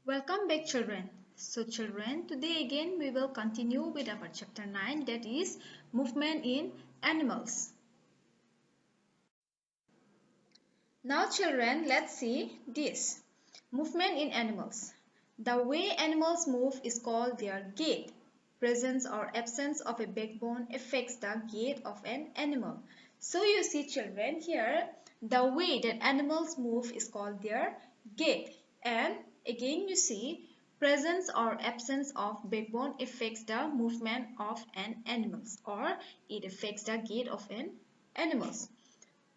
Welcome back children. So children, today again we will continue with our chapter 9, that is movement in animals. Now children, let's see this. Movement in animals. The way animals move is called their gait. Presence or absence of a backbone affects the gait of an animal. So you see children here, the way that animals move is called their gait. And again you see, presence or absence of backbone affects the movement of an animal, or it affects the gait of an animal.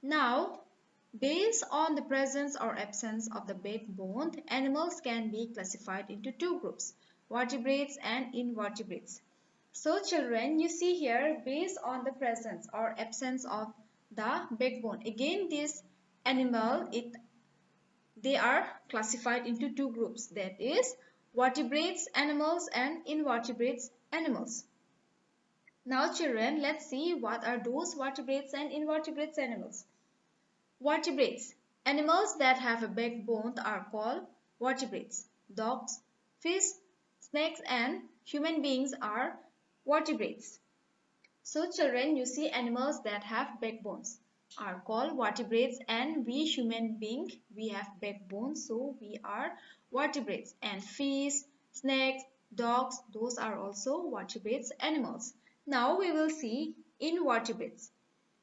Now, based on the presence or absence of the backbone, animals can be classified into two groups, vertebrates and invertebrates. So children, you see here, based on the presence or absence of the backbone, again this animal, they are classified into two groups, that is vertebrates animals and invertebrates animals. Now children, let's see what are those vertebrates and invertebrates animals. Vertebrates. Animals that have a backbone are called vertebrates. Dogs, fish, snakes and human beings are vertebrates. So children, you see animals that have backbones are called vertebrates, and we human beings, we have backbones, so we are vertebrates. And fish, snakes, dogs, those are also vertebrates animals. Now we will see invertebrates.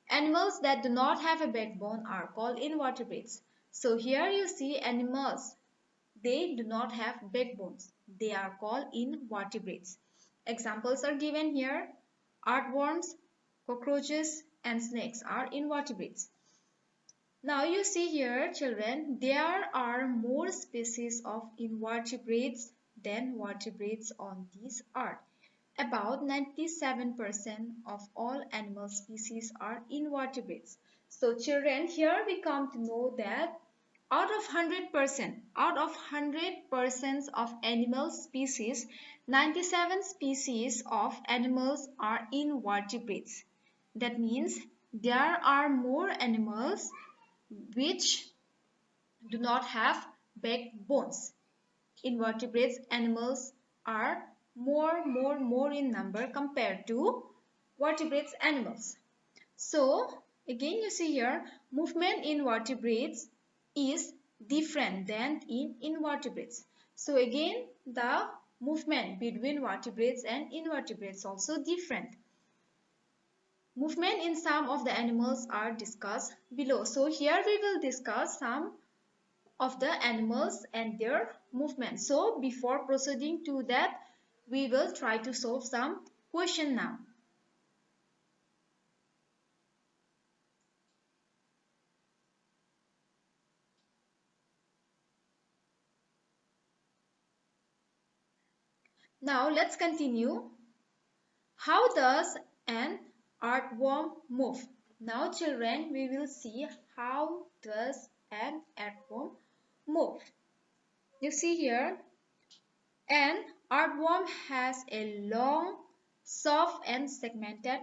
Animals that do not have a backbone are called invertebrates. So here you see animals, they do not have backbones. They are called invertebrates. Examples are given here. Earthworms, cockroaches and snakes are invertebrates. Now you see here children, there are more species of invertebrates than vertebrates on this earth. About 97% of all animal species are invertebrates. So children, here we come to know that out of 100% of animal species, 97 species of animals are invertebrates. That means there are more animals which do not have backbones. Invertebrates animals are more in number compared to vertebrates animals. So again you see here, movement in vertebrates is different than in invertebrates. So again the movement between vertebrates and invertebrates also different. Movement in some of the animals are discussed below. So here we will discuss some of the animals and their movement. So before proceeding to that, we will try to solve some question now. Now let's continue. How does an earthworm move? Now children, we will see how does an earthworm move. You see here, an earthworm has a long, soft and segmented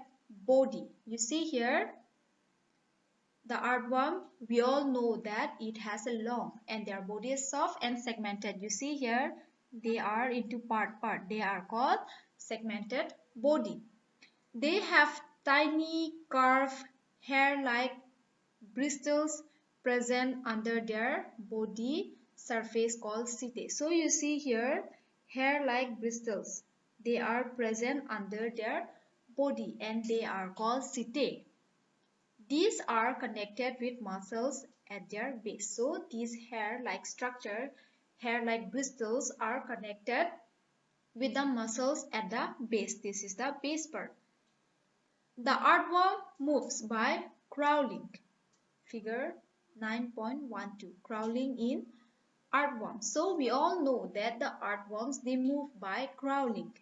body. You see here, the earthworm, we all know that it has a long and their body is soft and segmented. You see here, they are into part. They are called segmented body. They have tiny curved hair-like bristles present under their body surface called setae. So you see here, hair-like bristles. They are present under their body and they are called setae. These are connected with muscles at their base. So these hair-like structure, hair-like bristles are connected with the muscles at the base. This is the base part. The earthworm moves by crawling. Figure 9.12. Crawling in earthworm. So we all know that the earthworms, they move by crawling.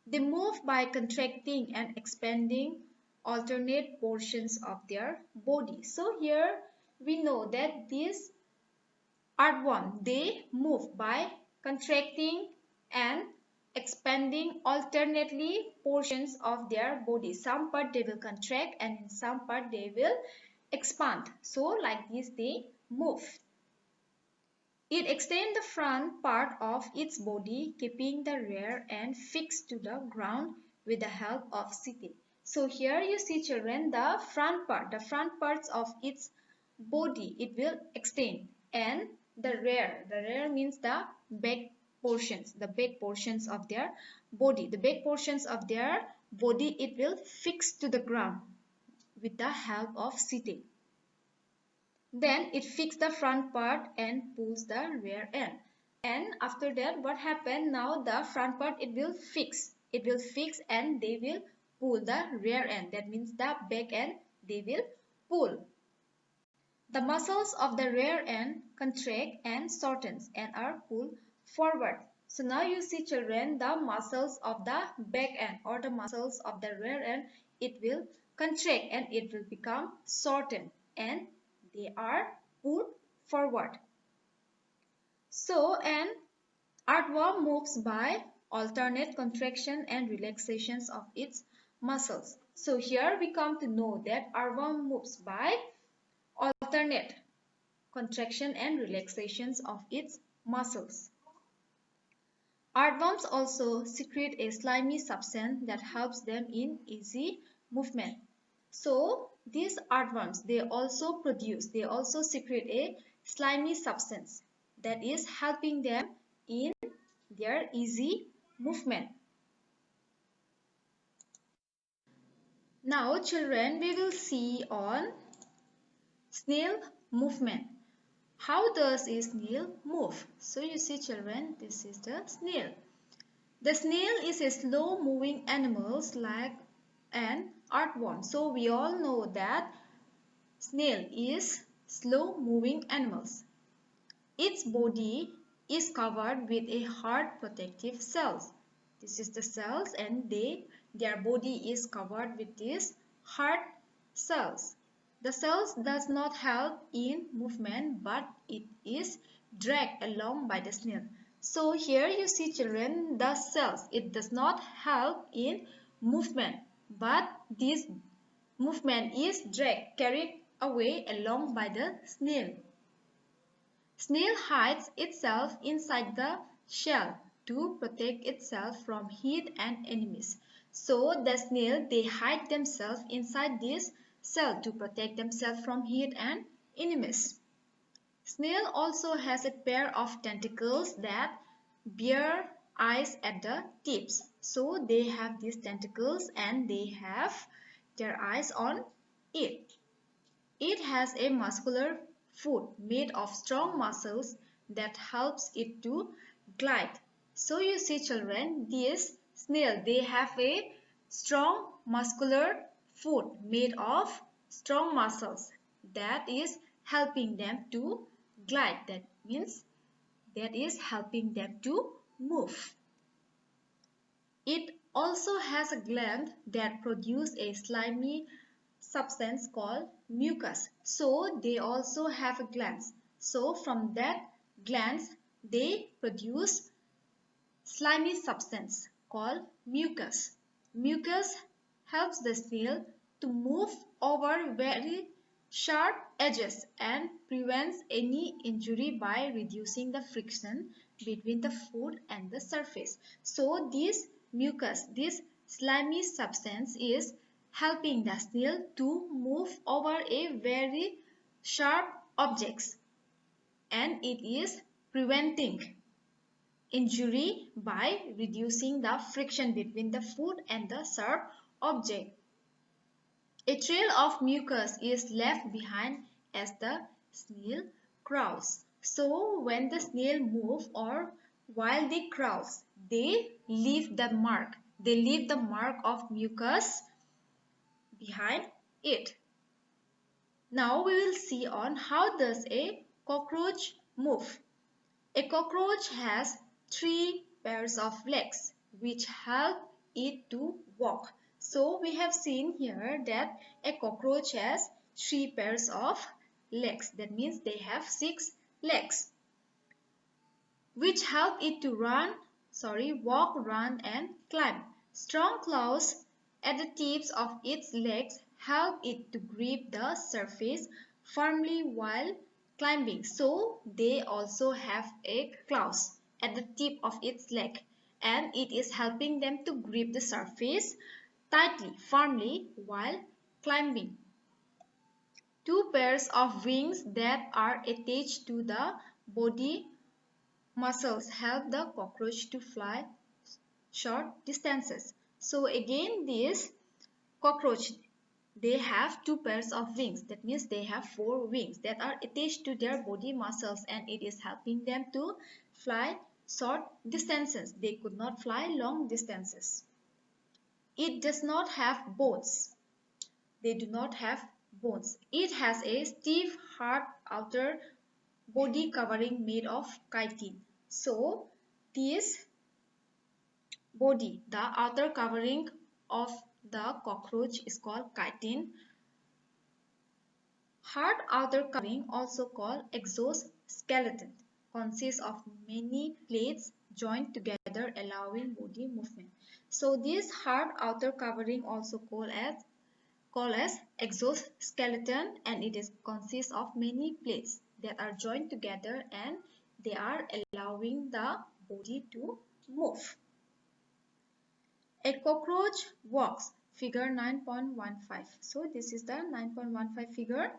They move by contracting and expanding alternate portions of their body. So here we know that these earthworm, they move by contracting and expanding alternately portions of their body. Some part they will contract and in some part they will expand. So like this they move. It extends the front part of its body, keeping the rear end fixed to the ground with the help of sitting. So here you see children, the front parts of its body, it will extend, and the rear means the back portions of their body. The back portions of their body, it will fix to the ground with the help of sitting. Then it fixes the front part and pulls the rear end. And after that, what happened? Now the front part, it will fix. It will fix and they will pull the rear end. That means the back end, they will pull. The muscles of the rear end contract and shortens and are pulled forward. So now you see children, the muscles of the back end or the muscles of the rear end, it will contract and it will become shortened and they are pulled forward. So an earthworm moves by alternate contraction and relaxations of its muscles. So here we come to know that earthworm moves by alternate contraction and relaxations of its muscles. Earthworms also secrete a slimy substance that helps them in easy movement. So these earthworms, they also secrete a slimy substance that is helping them in their easy movement. Now children, we will see on snail movement. How does a snail move? So you see children, this is the snail. The snail is a slow moving animal like an earthworm. So we all know that snail is slow moving animals. Its body is covered with a hard protective cells. This is the cells and their body is covered with these hard cells. The cells does not help in movement but it is dragged along by the snail. So here you see children, the cells, it does not help in movement but this movement is dragged, carried away along by the snail. Snail hides itself inside the shell to protect itself from heat and enemies. So the snail, they hide themselves inside this shell to protect themselves from heat and enemies. Snail also has a pair of tentacles that bear eyes at the tips. So they have these tentacles and they have their eyes on it. It has a muscular foot made of strong muscles that helps it to glide. So you see children, these snail, they have a strong muscular foot made of strong muscles that is helping them to glide. That means that is helping them to move. It also has a gland that produces a slimy substance called mucus. So they also have a glands. So from that glands they produce slimy substance called mucus. Mucus helps the snail to move over very sharp edges and prevents any injury by reducing the friction between the food and the surface. So this mucus, this slimy substance is helping the snail to move over a very sharp objects and it is preventing injury by reducing the friction between the food and the sharp object. A trail of mucus is left behind as the snail crawls. So when the snail move or while they crawls, they leave the mark. They leave the mark of mucus behind it. Now we will see on how does a cockroach move. A cockroach has 3 pairs of legs which help it to walk. So we have seen here that a cockroach has 3 pairs of legs. That means they have 6 legs which help it to walk, run and climb. Strong claws at the tips of its legs help it to grip the surface firmly while climbing. So they also have a claws at the tip of its leg, and it is helping them to grip the surface tightly, firmly while climbing. Two pairs of wings that are attached to the body muscles help the cockroach to fly short distances. So again, this cockroach, they have two pairs of wings. That means they have four wings that are attached to their body muscles, and it is helping them to fly short distances. They could not fly long distances. It does not have bones. They do not have bones. It has a stiff, hard outer body covering made of chitin. So this body, the outer covering of the cockroach is called chitin. Hard outer covering, also called exoskeleton, consists of many plates joined together allowing body movement. So this hard outer covering also called as exoskeleton, and it is consists of many plates that are joined together and they are allowing the body to move. A cockroach walks, figure 9.15. So this is the 9.15 figure,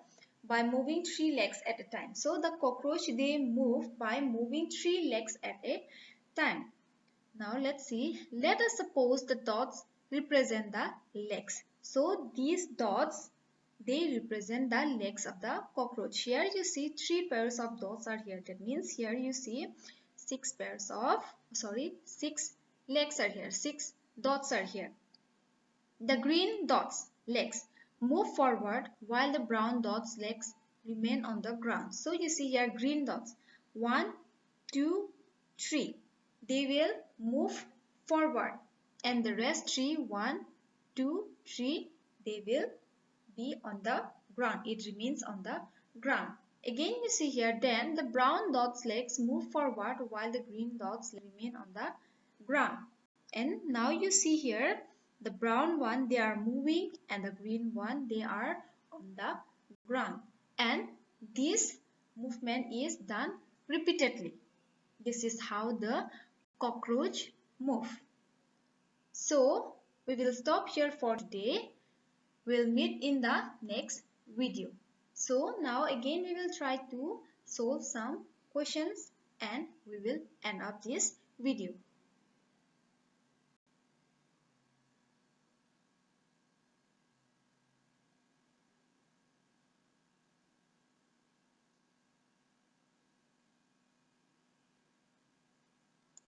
by moving three legs at a time. So the cockroach, they move by moving three legs at a time. Now let's see. Let us suppose the dots represent the legs. So these dots, they represent the legs of the cockroach. Here you see three pairs of dots are here. That means here you see six legs are here. Six dots are here. The green dots legs move forward while the brown dots legs remain on the ground. So you see here green dots 1, 2, 3. They will move forward, and the rest 3, 1, 2, 3, they will be on the ground. It remains on the ground. Again you see here, then the brown dots legs move forward while the green dots remain on the ground. And now you see here the brown one, they are moving, and the green one, they are on the ground. And this movement is done repeatedly. This is how the cockroach move. So we will stop here for today. We'll meet in the next video. So now again we will try to solve some questions and we will end up this video.